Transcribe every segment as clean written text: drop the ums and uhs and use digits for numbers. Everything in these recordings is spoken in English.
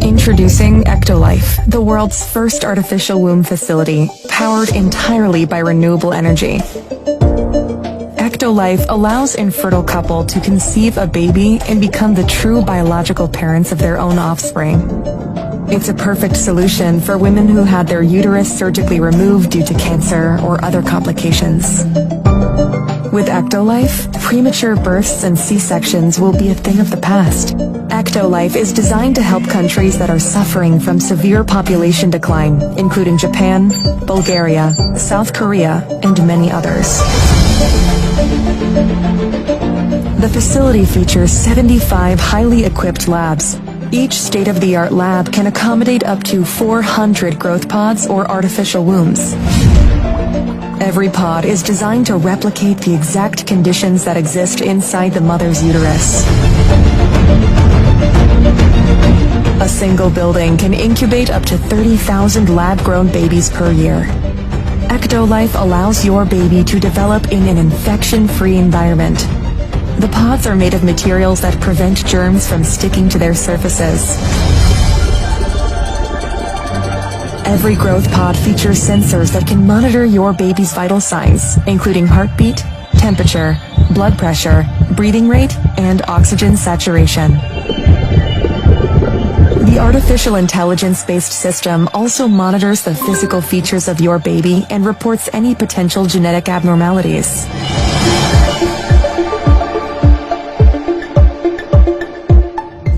Introducing Ectolife, the world's first artificial womb facility, powered entirely by renewable energy. Ectolife allows infertile couple to conceive a baby and become the true biological parents of their own offspring. It's a perfect solution for women who had their uterus surgically removed due to cancer or other complications. With Ectolife, premature births and C-sections will be a thing of the past. Ectolife is designed to help countries that are suffering from severe population decline, including Japan, Bulgaria, South Korea, and many others. The facility features 75 highly equipped labs. Each state-of-the-art lab can accommodate up to 400 growth pods or artificial wombs. Every pod is designed to replicate the exact conditions that exist inside the mother's uterus. A single building can incubate up to 30,000 lab-grown babies per year. Ectolife allows your baby to develop in an infection-free environment. The pods are made of materials that prevent germs from sticking to their surfaces. Every growth pod features sensors that can monitor your baby's vital signs, including heartbeat, temperature, blood pressure, breathing rate, and oxygen saturation. The artificial intelligence-based system also monitors the physical features of your baby and reports any potential genetic abnormalities.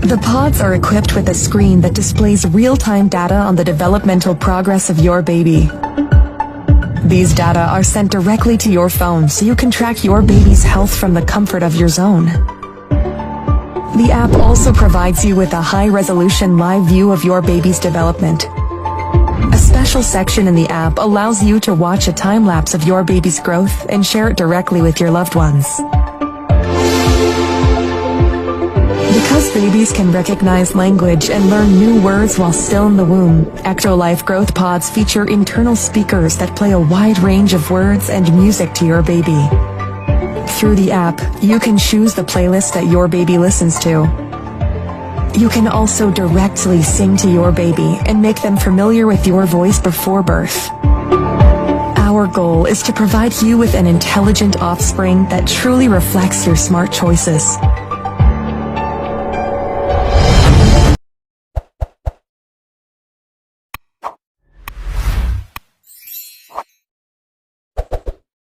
The pods are equipped with a screen that displays real-time data on the developmental progress of your baby. These data are sent directly to your phone so you can track your baby's health from the comfort of your zone. The app also provides you with a high-resolution live view of your baby's development. A special section in the app allows you to watch a time-lapse of your baby's growth and share it directly with your loved ones. Because babies can recognize language and learn new words while still in the womb, Ectolife growth pods feature internal speakers that play a wide range of words and music to your baby. Through the app, you can choose the playlist that your baby listens to. You can also directly sing to your baby and make them familiar with your voice before birth. Our goal is to provide you with an intelligent offspring that truly reflects your smart choices.